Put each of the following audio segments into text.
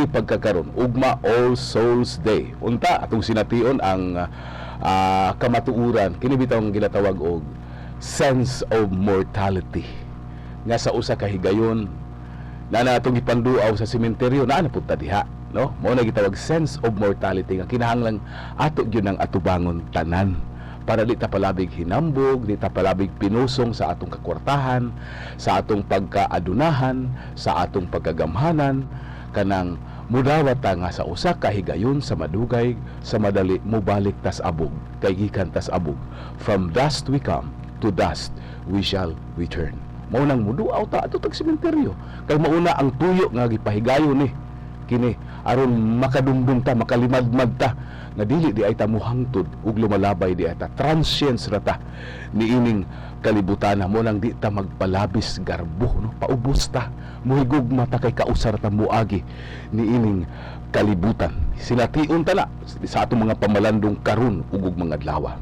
kini pagkakaron ugma All Souls Day. Unta atong sination ang kamatuuran kini bitong ginatawag og sense of mortality. Nga sa usa ka higayon na natong ipanduaw sa sementeryo na punta diha, no? Mao na gitawag sense of mortality nga kinahanglan ato gyud ang atubangon tanan para di ta palabig hinambog, di ta palabig pinusong sa atong kakwartahan, sa atong pagkaadunahan, sa atong pagkagamhanan, kanang mudawat ta nga sa usa ka higayon sa madugay, sa madali mubalik tas abog, kay gikan tas abog. From dust we come, to dust we shall return. Mao nang muduaw ta ato tag sementeryo, kay mauna ang tuyo nga gipahigayon ni kini aron makadumdum ta, makalimadmad ta nga dili di ay ta muhangtod ug lumalabay di ay ta transience ra ta niining kalibutan. Mo nang di ta magpalabis garbo, no? Paubos ta, muhigugma ta kay kausar ta muagi niining kalibutan. Sination ta na sa atong mga pamalandong karon ug mga adlaw.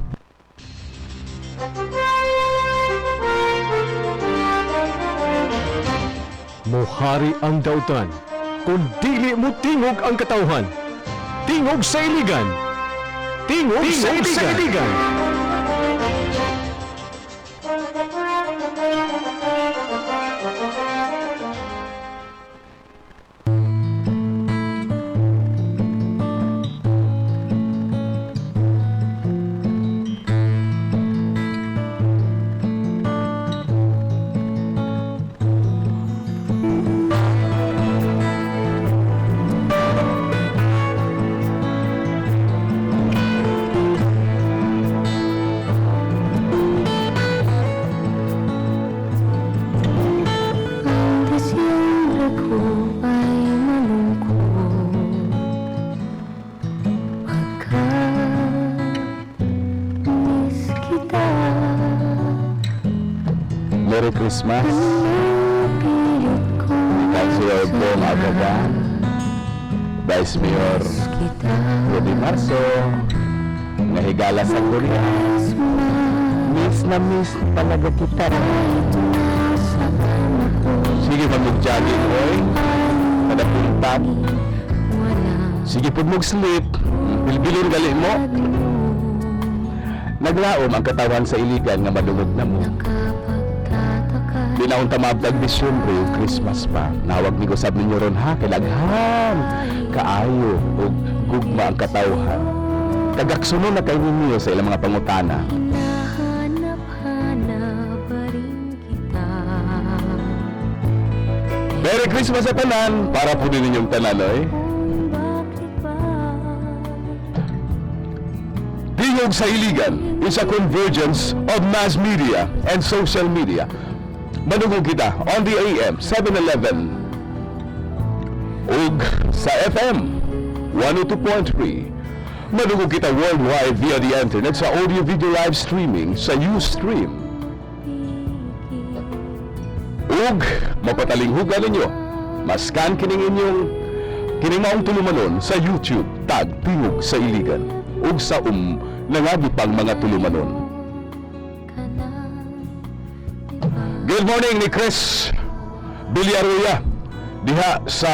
Mohari ang dautan, kung dili mo tingog ang katawhan. Tingog sa iligan. Tingog sa iligan. Merry Christmas. Councilor Bong Agaban, Vice Mayor Rudy Marso, nahigala sa Korea. Miss na miss talaga kita. Sige mag-jogging, oy. Kada puntat. Sige po mag-sleep. Bilbilin gali mo. Naglaom ang katawan sa iligan nga madungog na mo. Di na unta maabdag Disyembre yung Christmas pa. Nawag ni Gusab ninyo ron ha, kailangan kaayo o gugma ang katawhan. Kagaksuno na kayo ninyo sa ilang mga pangutana. Merry Christmas sa tanan, para po din ninyong tanan, oy. Tingog sa iligan is a convergence of mass media and social media. Manungog kita on the AM 711 ug sa FM 102.3. Manungog kita worldwide via the internet sa audio-video live streaming sa Ustream. Ug mapatalinghugan ninyo, maskan kining maong tulumanon sa YouTube tag Tingog sa Iligan ug sa nangagi pang mga tulumanon. Good morning ni Chris Villaruya diha sa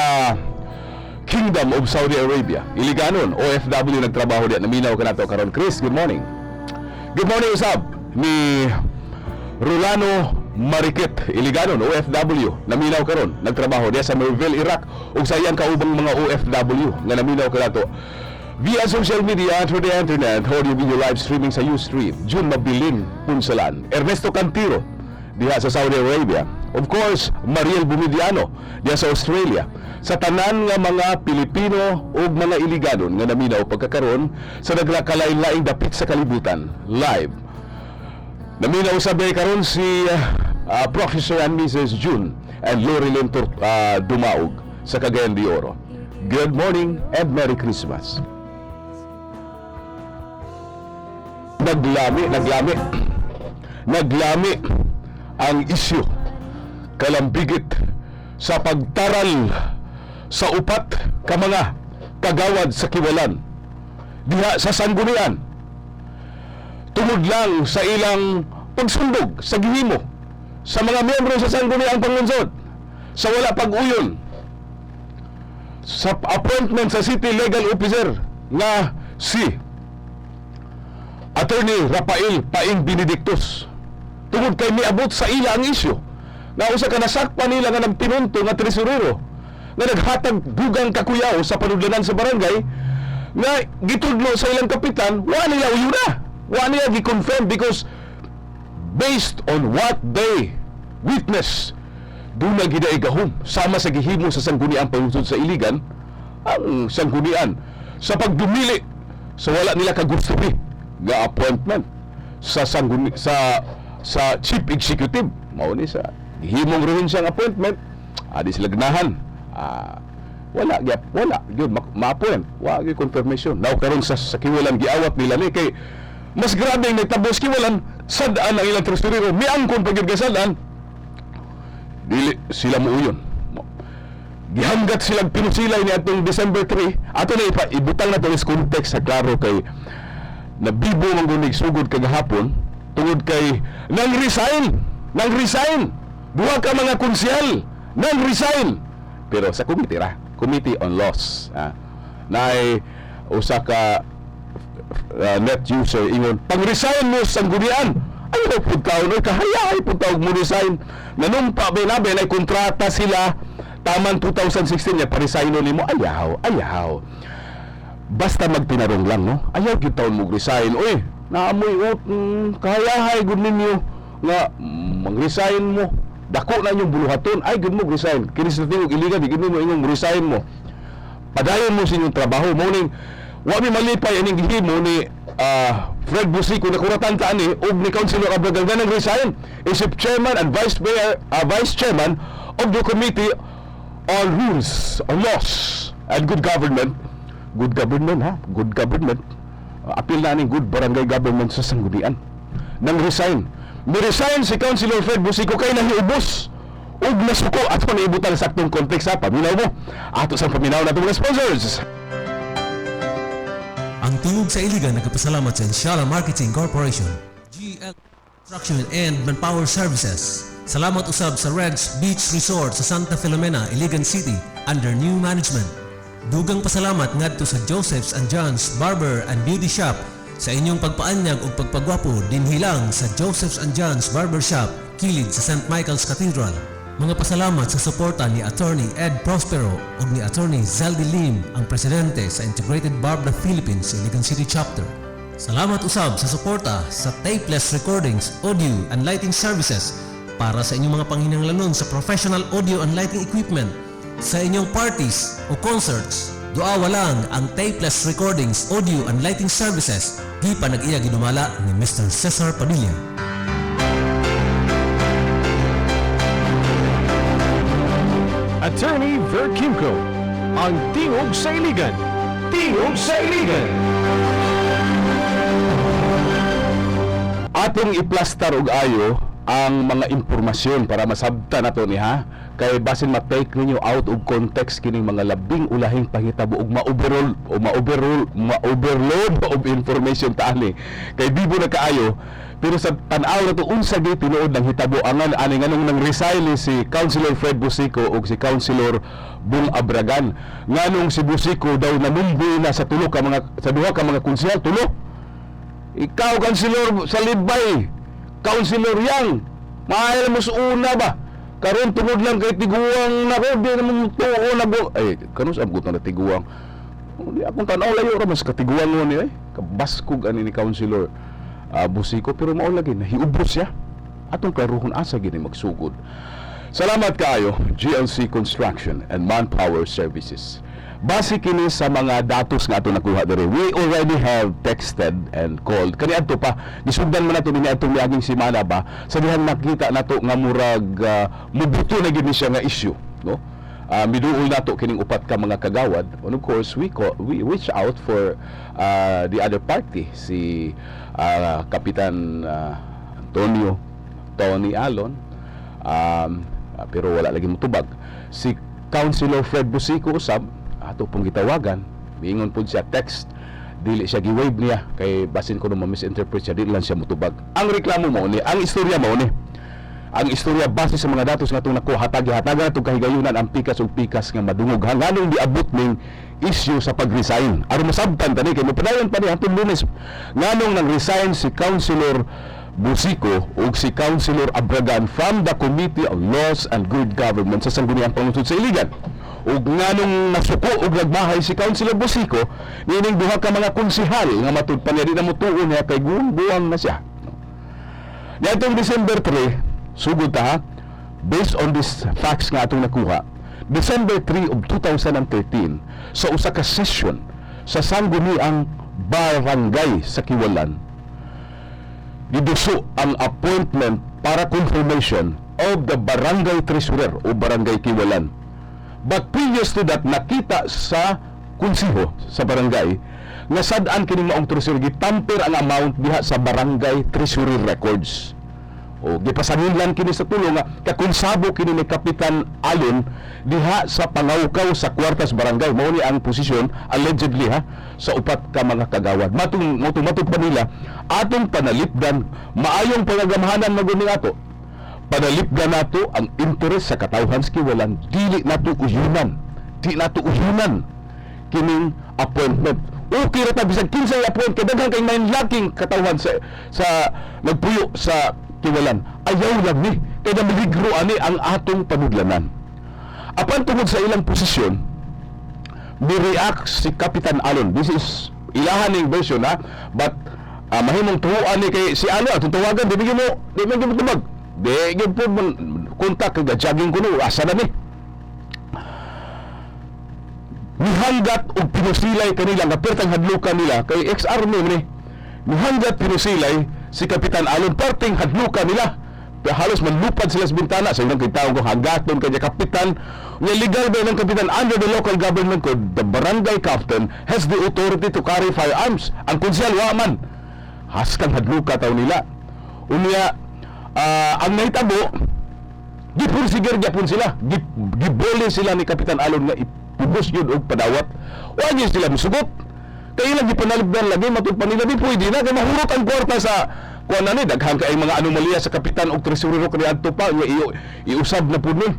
Kingdom of Saudi Arabia. Iliganon, OFW nagtrabaho diha. Naminaw ka nato karon. Chris, good morning. Good morning usab ni Rolano Marikit, Iliganon, OFW. Naminaw karon, nagtrabaho diha sa Merville, Iraq. Ug sa iyang kaubang mga OFW nga naminaw ka nato via social media, through the internet, audio video live streaming sa Ustream. June Mabilin, Punsalan. Ernesto Cantiro diha sa Saudi Arabia. Of course, Mariel Bumidiano diha sa Australia. Sa tanan nga mga Pilipino o mga Iliganon nga naminaw pagkakaroon sa naglakalay-laing dapit sa kalibutan, live. Naminaw sabi karon si Professor and Mrs. June and Lorilyn Dumaog sa Cagayan de Oro. Good morning and Merry Christmas. Naglami ang isyu kalambigit sa pagtaral sa upat ka mga kagawad sa Kiwalan diha sa Sanggunian tungod lang sa ilang pagsundog sa gihimo sa mga miyembro sa Sangguniang Panglungsod sa wala pag-uyon sa appointment sa City Legal Officer nga si Attorney Rafael Paing Benedictus. Tungod kay miabot sa ila ang isyu nga usa ka nasakpan nila nga nagpinunto nga tresurero nga naghatag dugang kakuyaw sa panudlanan sa barangay nga gitudlo sa ilang kapitan, wa nila uyuna, wa nila gi-confirm because based on what they witness, doon na ginaigahom sama sa gihimo sa sangguniang pangusod sa Iligan ang sanggunian sa pagdumili sa wala nila kagustuhi nga appointment sa sa chief executive. Mao ni sa gihimong rin siyang appointment, adi sila ganahan. Wala gyud ma-appoint, wa gyud confirmation. Now karon sa kiwalan giawat nila ni kay mas grabe ang nagtabos kiwalan sadaan ang ilang tresurero miangkon pag gyud kasadaan dili sila muuyon. Gihanggat silang pinusilay ni atong December 3. Ato na ibutang na to is context sa klaro kay nabibo man gunig sugod kagahapon tungod kay nang resign duha ka mga konsyal nang resign pero sa Committee on Laws naay usa ka net user ingon pang-resign mo sa sanggunian. Ayaw pud kaon oy kahayahay pud taog mo resign. Nanumpa binabe na kontrata sila taman 2016 ya pa-resign nimo. Ayaw. Basta magtinarong lang, no? Ayaw gyud taon mo resign. Oy, naamoy kahayahay gud ninyo nga mag-resign mo. Dako na inyong buluhaton. Ay gud mo resign. Kini sa tingog iligan di gud mo ingong resign mo. Padayon mo sa inyong trabaho. Mo ning wa mi malipay aning gihimo ni Fred Busico na kuratan ta ani og ni Councilor Abragan nang resign isip chairman and vice chairman of the Committee on Rules, on Laws and Good Government. Good government. Apil na ning good barangay government sa sanggunian. Nang resign. Ni-resign si Councilor Fred Busico kay nahiubos ug nasuko ato na ibutan sa saktong kontekst ha. Paminaw mo. Ato sa paminaw nato mga sponsors. Ang Tingog sa Iligan nagpasalamat sa Inshallah Marketing Corporation, GL Construction and Manpower Services. Salamat usab sa Reds Beach Resort sa Santa Filomena, Iligan City under new management. Dugang pasalamat ngadto sa Joseph's and John's Barber and Beauty Shop sa inyong pagpaanyag ug pagpagwapo dinhilang sa Joseph's and John's Barber Shop kilid sa St. Michael's Cathedral. Mga pasalamat sa suporta ni Attorney Ed Prospero ug ni Attorney Zeldy Lim, ang presidente sa Integrated Barbara Philippines Iligan City Chapter. Salamat usab sa suporta sa Tapeless Recordings, Audio and Lighting Services para sa inyong mga panghinanglanon sa professional audio and lighting equipment sa inyong parties o concerts. Duawa lang ang Tapeless Recordings, Audio and Lighting Services. Di pa nag-iya gidumala ni Mr. Cesar Padilla. Attorney Ver Kimco, ang Tingog sa Iligan. Tingog sa Iligan. Atong iplastar og ayo ang mga impormasyon para masabtan nato ni ha kay basin ma-take ninyo out of context kining mga labing ulahing pangitabo ug ma-overload of information taani kay bibo na kaayo pero sa tan-aw na to unsa gyud tinuod ng hitabo angan ani nganong nang resign ni si Councilor Fred Busico ug si Councilor Bung Abragan nganong si Busico daw namumboy na sa duha ka mga konsyal tulo. Ikaw Councilor sa Libay, Councilor Yang, mahal mo sa una ba? Karon tungod lang kay tiguang na ko, di naman tuo na go. Ay, kanus abgot na tiguang. Di akong tanaw layo ra mas katiguang mo ni ay. Kabaskog ani ni Councilor Busico pero mao lagi nahiubos siya. Atong karuhon asa gini magsugod. Salamat kaayo GLC Construction and Manpower Services. Base kini sa mga datos nga ato nakuha diri. We already have texted and called. Kani adto pa gisugdan man nato dinhi atong miaging semana ba sa dihan nakita nato nga murag mubuto na gyud ni siya nga issue, no? Miduol nato kining upat ka mga kagawad. And of course we reach out for the other party si Kapitan Antonio Tony Alon pero wala lagi motubag. Si Councilor Fred Busico usab ato pong gitawagan, miingon po siya text, dili siya gi-wave niya kay basin ko no ma-misinterpret siya, dili lang siya motubag. Ang reklamo mo ni, ang istorya mo ni, ang istorya base sa mga datos nga itong nakuha, hatagi-hatagan itong kahigayunan ang pikas ug pikas nga madungog. Hanganong diabot ning issue sa pag-resign. Aron masabtan tani kay mapadayon pa ni hangtod Lunes nganong nang resign si Councilor Busico ug si Councilor Abragan from the Committee on Laws and Good Government sa Sangguniang Pangunsod sa Iligan. Ug nganong nasuko ug nagmahay si Councilor Busico nining duha ka mga konsehal nga matud pa niya di na mutuon niya kay buwang na siya. Nitong December 3, sugod ta ha, based on these facts nga atong nakuha, December 3 of 2013, sa usa ka session sa Sangguniang Barangay sa Kiwalan, giduso ang appointment para confirmation of the Barangay Treasurer o Barangay Kiwalan. But previous to that, nakita sa kunsiho sa barangay nga sad-an kining maong treasurer gitamper ang amount diha sa Barangay Treasury Records. O gipasanin lang kini sa tulong nga kakonsabo kini ni Kapitan Alon diha sa pangawkaw sa kwartas barangay. Mao ni ang posisyon allegedly ha sa upat ka mga kagawad. Matong pa nila atong panalipdan maayong pangagamahanan maguning ato. Panalipdan nato ang interes sa katawhan sa Kiwalan, dili nato uyunan. Di nato uyunan kining appointment. Okay ra ta bisag kinsay appoint kay daghan kay main laking katawhan sa nagpuyo sa Kiwalan. Ayaw lang ni kay namiligro ani ang atong panudlanan. Apan tungod sa ilang posisyon, ni-react si Kapitan Alon. This is ilahan ning version ha, but mahimong tuhuan ni kay si Alon atong tawagan di mo tumag. Di gyud po kontak kay jogging kuno asa na ni. Nihanggat og pinusilay kanila nga pertang hadlukan nila kay ex-army ni. Nihanggat pinusilay si Kapitan Alon pertang hadlukan nila. Pero halos manlupad sila sa bintana sa ilang kitawag ko hanggaton kay kapitan nga legal ba ng kapitan under the local government code. The barangay captain has the authority to carry firearms. Ang konsyal wa man haskang hadluka taw nila. Unya ang nahitabo gipursiger gyapon sila, gibole sila ni Kapitan Alon nga ipubos yun og padawat. Wa gyud sila misugot kay ilang gipanalibdan lagi matud pa nila di pwede na kay mahurot ang kwarta sa kuan ani daghan kay mga anomalya sa kapitan og tresurero kaniadto pa nga iusab na pud ni.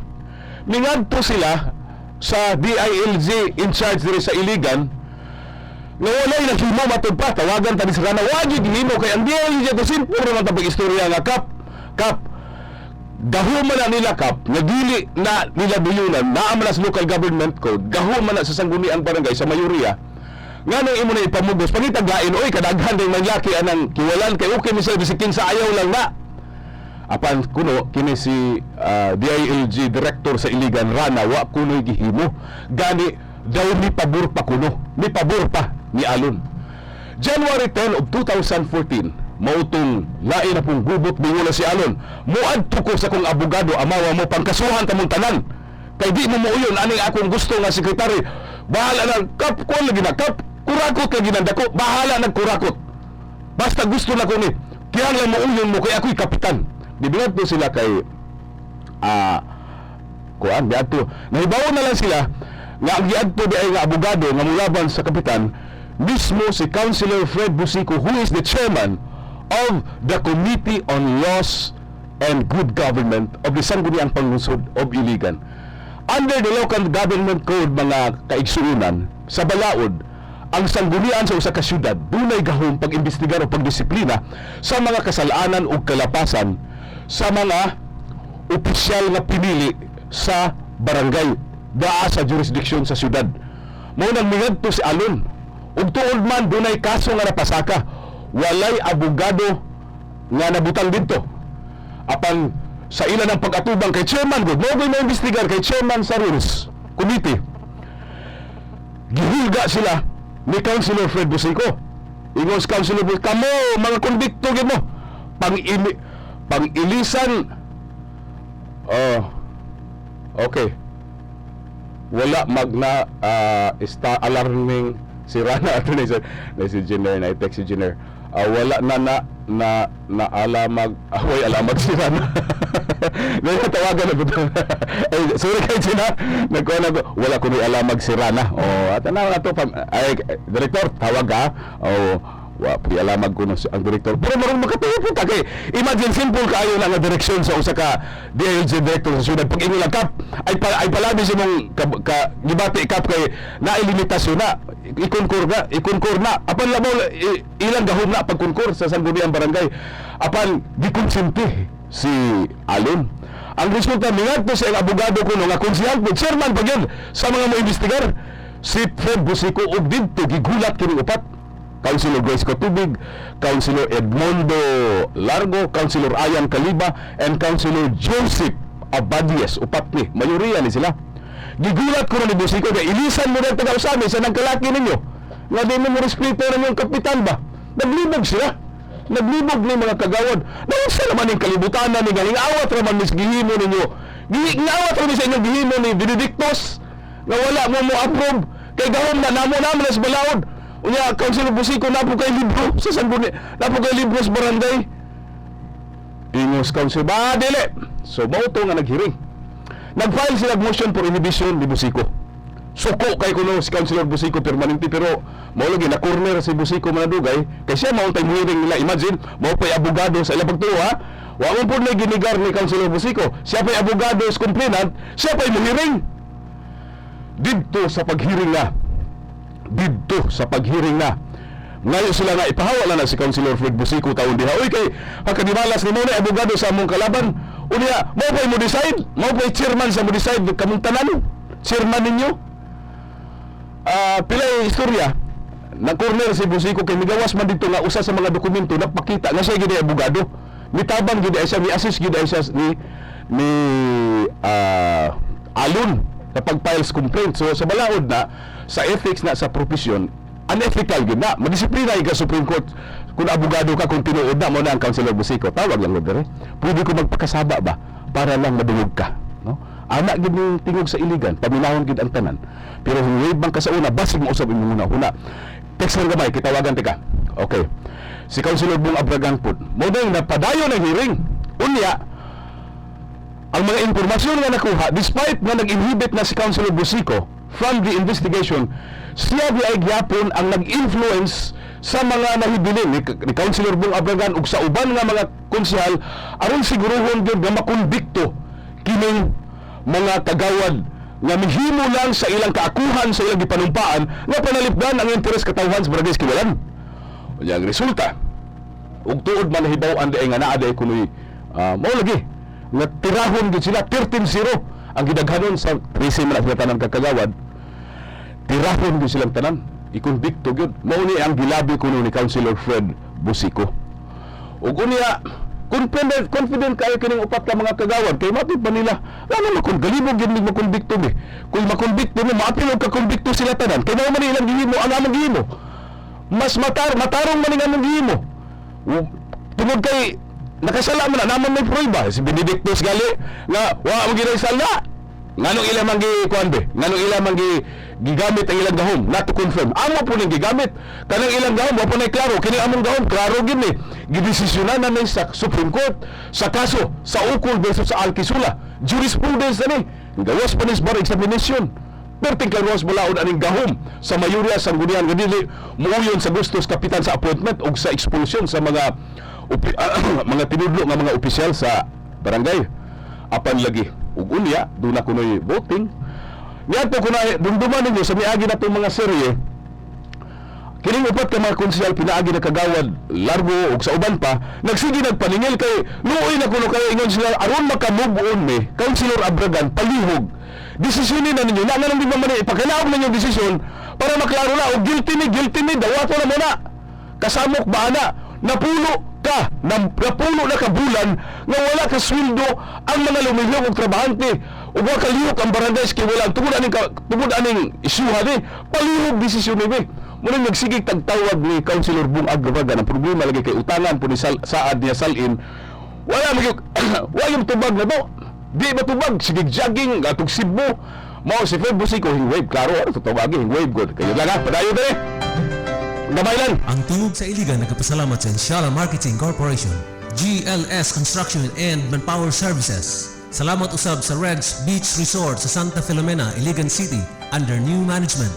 Mingadto sila sa DILG in charge diri sa Iligan nga walay naghimo matud pa tawagan tani sa kana wa gyud gihimo kay ang DILG to simpuro man tabag istorya nga kap gahuman na nila kap nga dili na nila duyunan naa man sa local government code gahuman na sa sangguniang barangay sa mayoriya nga nang imo na ipamugos pangitagain oy kadaghan ding manlaki anang Kiwalan kay okay ni sa bisikin sa ayaw lang na apan kuno kini si DILG director sa Iligan Rana wa kuno gihimo gani daw ni pabor pa kuno ni pabor pa ni Alon. January 10 of 2014 mautong lain na pong gubot bingula si Alon muadto ko sa kong abogado amawa mo pangkasuhan tamong tanan kay di mo muuyon aning akong gusto nga sekretary bahala na kap ko lagi na kap kurakot kay ginandako bahala nagkurakot basta gusto na ko ni kaya lang muuyon mo kay ako'y kapitan dibilad to sila kay kuan biadto nahibaw na lang sila nga ang giadto di ay nga abogado nga mulaban sa kapitan mismo si Councilor Fred Busico who is the chairman of the Committee on Laws and Good Government of the Sangguniang Pangunsod of Iligan. Under the local government code mga kaigsuunan sa balaod ang sanggunian sa usa ka syudad dunay gahom pag-imbestigar o pagdisiplina sa mga kasalanan o kalapasan sa mga opisyal nga pinili sa barangay daa sa jurisdiksyon sa syudad. Mao nang migadto si Alon ug tuod man dunay kaso nga napasaka walay abogado nga nabutang dito apan sa ilan ng pag-atubang kay chairman gud mo gyud imbestigar kay chairman sa rules committee gihulga sila ni Councilor Fred Busico ingos Councilor Busico kamo mga konbikto gid mo pang-ilisan okay wala magna alarming si Rana ato na si Jenner na i-text si Jenner wala na alamag way alamag si Rana Ngayon tawagan na po ay, sorry kay Gina nagkuha na wala ko ni alamag si Rana at ano na to ay, Director tawag ka Wa po alamag ko ang direktor. Pero marunong makatuyo po ta kay imagine simple kaayo lang nga direksyon sa usa ka DILG director sa syudad. Pag inyo lang kap ay palabi sa mong gibati kap kay naay limitasyon na ikunkor na apan labo ilang gahom na pagkunkor sa sangguniang barangay apan gikonsinti si Alon. Ang resulta mingadto sa abogado ko nga konsehal po chairman pa gyud sa mga moimbestigar si Fred Busico og didto gigulat kini upat. Councilor Grace Cotubig, Councilor Edmondo Largo, Councilor Ayan Caliba, and Councilor Joseph Abadies. Upat ni, mayoriya ni sila. Gigulat ko na ni Busico na ilisan mo na ito kausami sa nagkalaki ninyo. Nga di mo respeto na yung kapitan ba? Naglibog sila. Naglibog ni mga kagawad. Nausa naman yung kalibutan na ni galing awat raman mis gihimo ninyo. Ngawat raman sa inyong gihimo ni Benedictos nga wala mo approve. Kay gahom na namo naman sa balaod. Unya, Councilor Busico, napo kay libro sa sangguni, napo kay libro sa barangay. Ingos Council, ba, dili. So, mauto nga naghiring. Nag-file sila motion for inhibition ni Busico. Suko kay kuno si Councilor Busico permanente, pero maulagi na corner si Busico manadugay, kay siya mauntay hearing nila. Imagine, mao pa'y abogado sa ilang pagtuo, ha? Wa mo po na ginigar ni Councilor Busico. Siya pa'y abogado sa complainant, siya pa'y hearing. Dito sa paghiring na, ngayon sila nga ipahawala na si Councilor Fred Busico taon diha. Uy kay pagkadimalas ni mo na abogado sa among kalaban. Unya, mo pa'y mo decide, mo pa'y chairman sa mo decide kamong tanan. Chairman ninyo. Pilay istorya. Nag-corner si Busico kay migawas man dito nga usa sa mga dokumento napakita nga siya gid abogado. Mitabang gid siya, ni assist gid siya ni Alon sa pag-files complaint. So sa balaod na sa ethics na sa profesyon, unethical gid na. Madisiplina ka Supreme Court kung abogado ka, kung tinuod na mo na ang Councilor Busico. Tawag lang dere. Pwede ko magpakasaba ba para lang madungog ka, no? Anak gid ning tingog sa iligan, paminahon gid ang tanan. Pero wave bang ka sa una, basig mo usab imong una. Text lang gamay, kitawagan tika. Okay. Si Councilor Bong Abragan pud, mo ding napadayon ang hearing. Unya, ang mga impormasyon nga nakuha, despite na nag-inhibit na si Councilor Busico from the investigation, siya di ay gyapon ang nag-influence sa mga nahibilin ni Councilor Bong Abragan ug sa uban nga mga konsehal aron siguruhon gyud nga makonbikto kining mga kagawad nga mihimo lang sa ilang kaakuhan sa ilang gipanumpaan nga panalipdan ang interes katawhan sa barangay Kiwalan. Unya ang resulta ug tuod man nahibaw-an di nga naa di kunoy mao lagi nga tirahon gid sila 13-0 ang gidaghanon sa 13 man ang kagawad. Tirahon gid silang tanan, ikonbikto gyud. Mao ni ang gilabi kuno ni Councilor Fred Busico. Ug unya confident kayo kining upat ka mga kagawad kay mapit pa nila ano makon galibog gyud mig makonbikto mi. Kung makonbikto mo maapil og kakonbikto sila tanan kay mao man ilang gihimo ang among gihimo. Mas matarong man ang among gihimo. Tungod kay nakasala mo na naman may prueba si Benedictus gali nga wa mo ginay sala nganong ilang man gi nganong ilang man gigamit ang ilang gahom not to confirm amo po ning gigamit kanang ilang gahom wa po nay klaro kini among gahom klaro gid ni gidesisyonan na ni sa Supreme Court sa kaso sa Ukol versus sa Alquisula jurisprudence na ni gawas pa ni bar examination perting karuas balaod aning gahom sa mayoriya sa sanggunian nga dili muuyon sa gustos kapitan sa appointment ug sa expulsion sa mga mga tinudlo nga mga opisyal sa barangay apan lagi ug unya duna kunoy voting ngadto kuno dumduman ninyo sa miagi na itong mga serye kining upat ka mga konsyal pinaagi na kagawad largo ug sa uban pa nagsige nagpaningil kay luoy na kuno kay ingon sila aron makamove on me Councilor Abragan palihog desisyonin na ninyo na nga lang di ba man ipakalaog ninyo desisyon para maklaro na og guilty ni dawato na muna kasamok ba ana napulo na kabulan nga wala ka sweldo ang mga lumihok og trabahante ug wa kalihok ang barangay Kiwalan tungod aning isyuha ni palihog desisyon ni muna nagsigig tagtawag ni Councilor Bong Abragan ang problema lagi kay utangan po ni saad niya salin wala yung tubag na to di ba tubag sigig jogging atog Cebu mao si Fred Busico hingwave klaro ano tawagi hingwave good kayo lang ha padayon dere Nabaylan. Ang Tingog sa Iligan nagpasalamat sa Inshallah Marketing Corporation, GLS Construction and Manpower Services. Salamat usab sa Reds Beach Resort sa Santa Filomena, Iligan City under new management.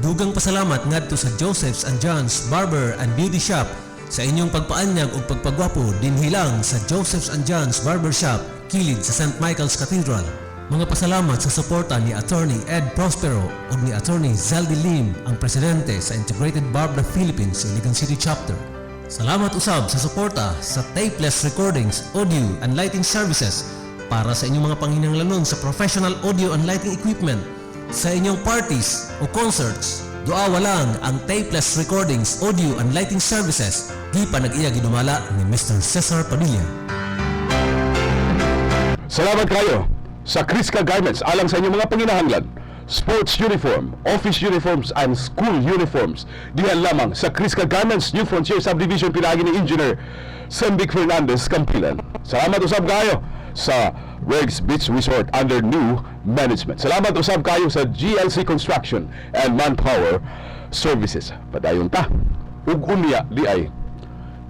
Dugang pasalamat ngadto sa Joseph's and John's Barber and Beauty Shop sa inyong pagpaanyag ug pagpagwapo dinhilang sa Joseph's and John's Barber Shop kilid sa St. Michael's Cathedral. Mga pasalamat sa suporta ni Attorney Ed Prospero ug ni Attorney Zaldi Lim, ang presidente sa Integrated Barbara Philippines Iligan City Chapter. Salamat usab sa suporta sa Tapeless Recordings, Audio and Lighting Services para sa inyong mga panghinanglanon sa professional audio and lighting equipment sa inyong parties o concerts. Duawa lang ang Tapeless Recordings, Audio and Lighting Services. Di pa nag-iya ginumala ni Mr. Cesar Padilla. Salamat kayo sa Crisca Garments alang sa inyong mga panginahanglan. Sports uniform, office uniforms, and school uniforms. Diyan lamang sa Crisca Garments, New Frontier Subdivision, pinagi ni Engineer Sembic Fernandez Campilan. Salamat usab kayo sa Regs Beach Resort under new management. Salamat usab kayo sa GLC Construction and Manpower Services. Padayon ta. Ug unya di ay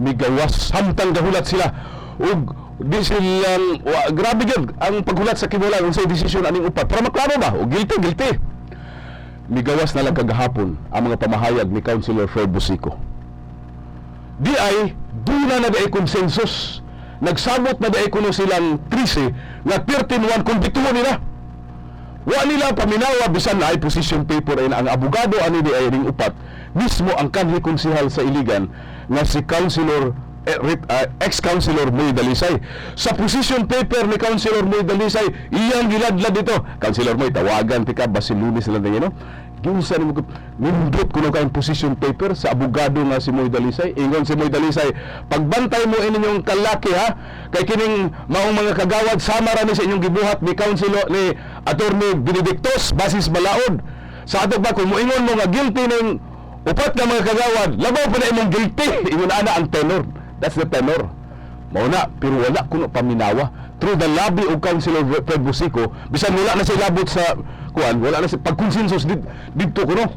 migawas samtang gahulat sila ug di silang grabe gyud ang paghulat sa kibulan unsay desisyon aning upat para maklaro ba o guilty migawas na lang kagahapon ang mga pamahayag ni Councilor Fred Busico. Di ay duna na daay konsensus, nagsabot na daay kuno silang 13 nga 13-1 kumbituhon nila. Wa nila paminawa bisan na ay position paper ay ang abogado ani di ay ring upat mismo ang kanhi konsehal sa Iligan nga si Councilor ex-Councilor Moy Dalisay. Sa position paper ni Councilor Moy Dalisay, iyang giladlad dito. Councilor Moy, tawagan tika basin Lunes lang na Ginsa ni mo nindot kuno kay position paper sa abogado nga si Moy Dalisay. Ingon si Moy Dalisay, pagbantay mo inyong kalaki ha, kay kining maong mga kagawad sama ra ni sa inyong gibuhat ni Councilor ni Attorney Benedictos basis balaod. Sa ato ba kung moingon mo nga guilty ning upat na mga kagawad, labaw pa na imong guilty. Ingon ana ang tenor. That's the tenor. Mauna, pero wala kuno paminawa. Through the lobby of Councilor Fred Busico, bisan wala na siya labot sa kuan, wala na siya pagkonsensus dito kuno.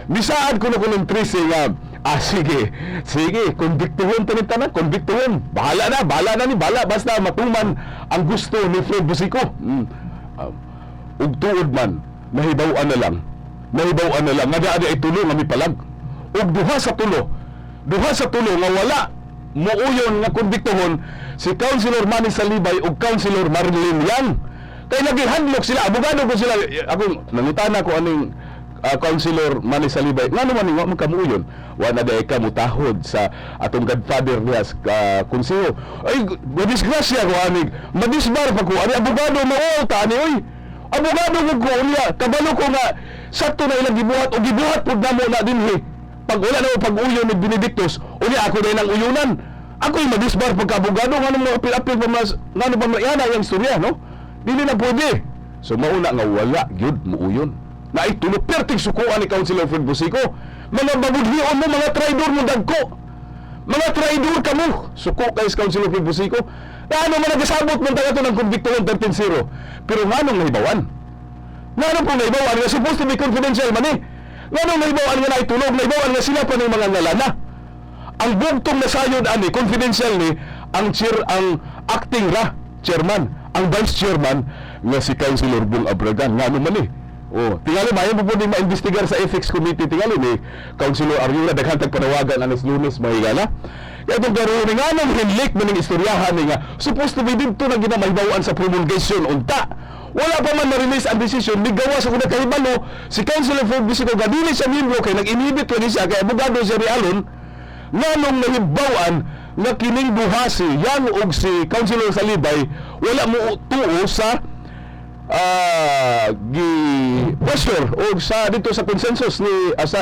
Bisaad kuno kunong 13 nga, sige, konbiktuhon tanan, konbiktuhon. Bahala na ni, basta matuman ang gusto ni Fred Busico. Ug tuod man, nahibaw-an na lang, nga ay tulo nga mipalag. Ug duha sa tulo nga wala muuyon nga kumbiktohon si Councilor Manny Salibay ug Councilor Marilyn Yang. Kay nagihadlok sila, abogado ko sila. Ako nangutana ko aning Councilor Manny Salibay, ngano man nga makamuyon? Wa na day ka mutahod sa atong godfather niya konseho. Ay, madisgrasya ko aning, madisbar pa ko ani abogado mao ta ani oy. Abogado ko unya, kabalo ko nga sakto na ilang gibuhat o gibuhat pud namo na dinhi. Pag wala na pag-uyon ni Benedictus, unya ako na ng uyunan. Ako'y madisbar pagka-abogado, nga nung apil-apil pa mas, nga nung pamayana yung istorya, no? Dili na pwede. So mauna nga wala, yun, muuyon. Na itulo, perting sukuan ni Councilor Fred Busico. Mga babudhion mo, mga traidor mo dagko. Mga traidor ka mo. Suko kay Councilor Fred Busico. Na ano man nagasabot mo tayo ng convictual 13-0. Pero nga nung nahibawan. Nga nung pong nahibawan, nga supposed to be confidential man eh. Nga nung naibawaan nga na itulog, naibawaan nga sila pa ng mga ngalana. Ang bugtong nasayod ani, confidential ni, ang acting chairman, ang vice chairman, nga si Councilor Bong Abragan. Nga naman eh. Tingali, mayan po po din ma-investigar sa ethics committee. Tingali ni Councilor Arjuna, daghantag panawagan anas Lunes, mahigala. Kaya itong karoon nga nung hinlik mo ng istoryahan nga, supposed to be dito na ginamaibawaan sa promulgation, unta. Wala pa man na-release ang desisyon, migawa sa kuna kahibalo, si Councilor Fred Busico, gadili siya miyembro, kay nag-inhibit ko siya, kay abogado si Realon, nga nung nahibawaan, nga kining buhasi, yan og si Councilor Salibay, wala mo tuo sa pressure o sa dito sa consensus ni sa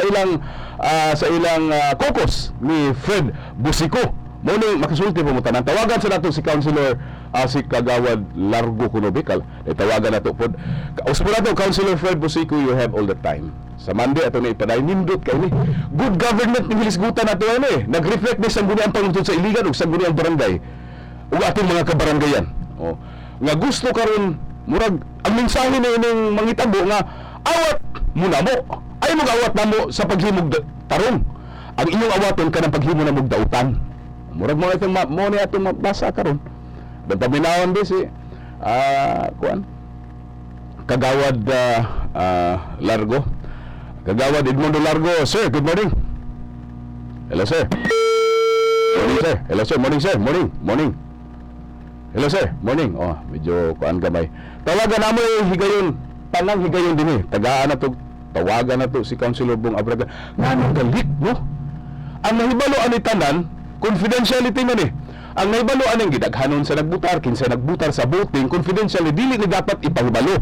ilang caucus ni Fred Busico. Mo ni makasulti po mo tanan. Tawagan sa nato si Councilor si Kagawad Largo Kunobikal. Tawagan nato pod. Uspo nato Councilor Fred Busico, you have all the time. Sa Monday ato na ipaday nindot kay ni. Good government ni hilisgutan nato ani. Nag-reflect ni sangguni ang pangutod sa Iligan ug sangguni ang barangay. Ug atong mga kabaranggayan. Nga gusto karon murag ang mensahe ni ining mangitabo nga awat muna mo. Ay mo awat namo sa paghimog tarong. Ang inyong awaton kanang paghimo na mog dautan. Murag mo itong mo ni atong mabasa karon. Dan paminawan di si kuan Kagawad Largo. Kagawad Edmundo Largo. Sir, good morning. Hello, sir. Morning, sir. Hello, sir. Morning, sir. Morning. Morning. Hello, sir. Morning. Oh, medyo kuan gamay. Tawagan na mo yung higayon. Tanang higayon din eh. Tagaan na to. Tawagan na to si Councilor Bong Abragan. Nga nang galit, no? Ang nahibaluan ni tanan, confidentiality man eh. Ang nahibaluan ng gidaghanon sa nagbutar, kinsa nagbutar sa voting, confidentially, dili ni dapat ipahibalo.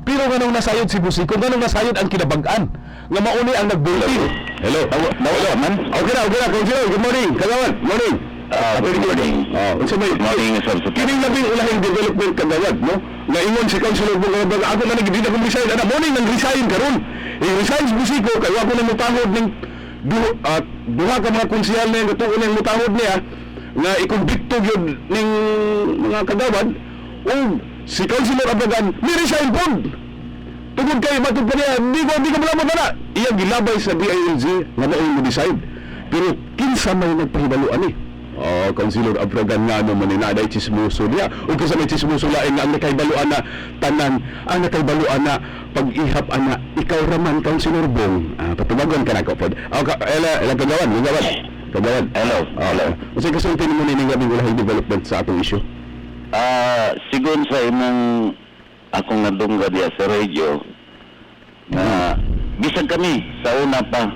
Pero nganong nasayod si Busico, nganong nasayod ang kinabagan, nga mauni ang nag-voting. Hello? Nawala man? Okay na, Councilor. Good morning. Kagawad, morning. Good morning. Good morning, sir. Kining labing ulahing development kagawad, no? Nga ingon si Councilor Bong Abragan, ako na nagibid akong resign. Ana, morning nang resign karon. I-resign si Busico, kayo ako na mutahod ng duha ka mga konsehal na yung gatuon ng mutahod niya, nga ikumbikto yun ng mga kagawad, o si Councilor Abragan, ni-resign po. Tungod kayo, matod pa niya, di ko malamot na. Iyang gilabay sa DILG, nga maong mo-decide. Pero kinsa may nagpahibaluan eh. Councilor Abragan nga naman na naday chismoso niya. O kasi may chismoso lain nga ang nakaibaluan na tanan, ang nakaibaluan na pag-ihap ana, ikaw raman, Councilor Bong. Patubagon ka na ko, Fred. Kagawan. Hello. Kasi kasultin mo nining labing ulahing development sa atong issue. Sigon sa imong akong nadungga diya sa radio na bisag kami sa una pa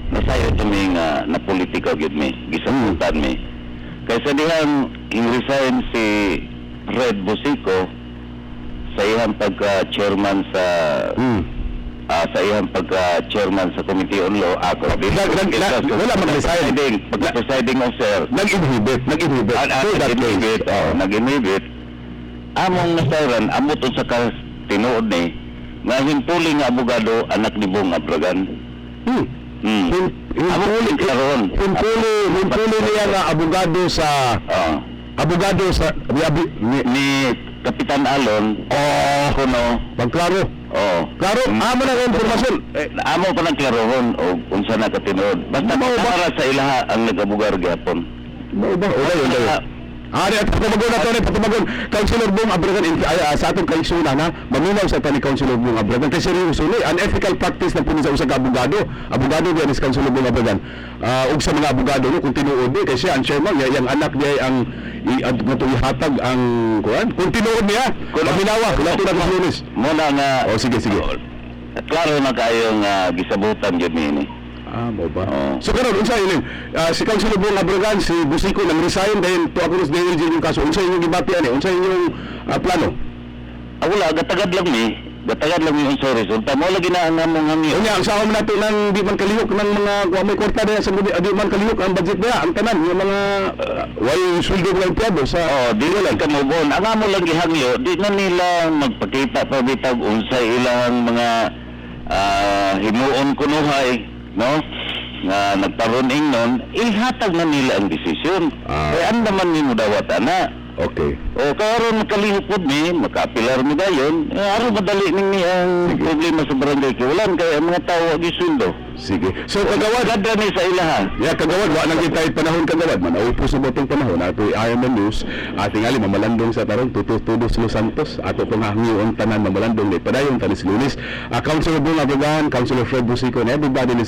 nasayo kami nga na politika gyud mi gisabutan mi kaysa dihang i-resign si Fred Busico sa iyang pagka-chairman sa sa iyang pagka-chairman sa Committee on Law ako wala mag-resign pagka-presiding officer nag-inhibit nag-inhibit among nasayran amot sa tinuod ni nga himpuling nga abogado anak ni Bong Abragan. Himpuli niya nga abogado sa ni Kapitan Alon kuno pagklaro. Klaro, amo na informasyon. Amo pa nagklarohon o unsa na katinuod. Basta para sa ilaha ang nag-abugar gyapon. At patumagon Councilor Bong Abragan sa atong kaigsunan na maminaw sa tani Councilor Bong Abragan kasi seryoso ni unethical practice na puno sa usag abogado diyan is Councilor Bong Abragan ug sa mga abogado no kung tinuod ni kasi ang chairman yang anak niya ang ihatag ang kuan kung tinuod niya maminawa wala to na Lunes muna nga sige klaro na kayo nga gisabutan gyud ni mo ba? So karon unsa ilin? Si Councilor Bong Abragan, si Busico nang resign dahil to ako sa DLG yung kaso. Unsa inyong gibati ani? Unsa inyong plano? Wala gatagad lang mi unsa resulta mo lagi na ang among hangyo. Unya ang sa man nato nang di man kalihok ng mga may kwarta diya sa di man kalihok ang budget niya, ang tanan yung mga way sweldo ng empleyado sa di lang kamo bon. Ang amo lang gihangyo, di na nila magpakita pa bitag unsa ilang mga himuon kunuhay no nga nagparuning nun ihatag na nila ang desisyon kaya ang naman ni mo dawat ana okay o karon makalihupod ni makapilar mi dayon aron madali ning ang problema sa barangay kay wala kay ang mga tawo gisuldo sige so kagawad kadra ni sa ilaha kagawad wa nang kitay panahon kagawad man upo sa botong panahon ato IMN News tingali mamalandong sa taron tudos Los Santos ato pang hangyo tanan mamalandong ni padayon tanis Lunes Councilor Bong Abragan Councilor Fred Busico and everybody ni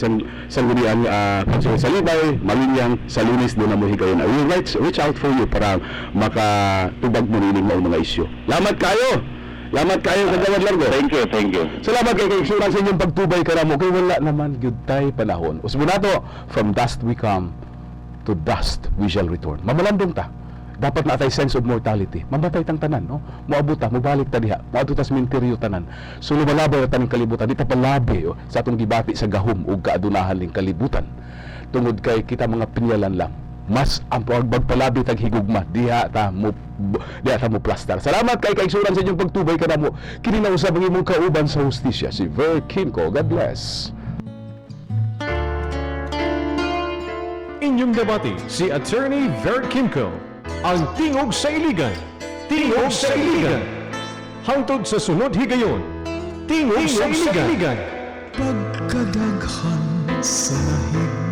sanggunian Councilor Salibay Malinyang sa Lunes do na mo higayon I will reach out for you para makatubag mo nining mga isyu lamat kayo kagawad Largo. Thank you. Salamat kay Kaigsunan sa inyong pagtubay karamo kay wala naman gyud tay panahon. Usbunato, from dust we come, to dust we shall return. Mamalandong ta. Dapat na tay sense of mortality. Mamatay tang tanan, no? Moabot ta, mobalik ta diha. Moadto ta sa minteryo tanan. So lumalabaw ta ning kalibutan, di ta palabi sa atong gibati sa gahom ug kaadunahan ning kalibutan. Tungod kay kita mga pinyalan lang. Mas ang pagpalabi tag higugma diha ta mo plastar. Salamat kay Kaigsunan sa inyong pagtubay kanamo. Kini na usab ang imong kauban sa hustisya si Ver Kimco. God bless. Inyong debate si Attorney Ver Kimco, ang tingog sa iligan. Hangtod sa sunod higayon. Tingog sa iligan. Pagkadaghan sa lahig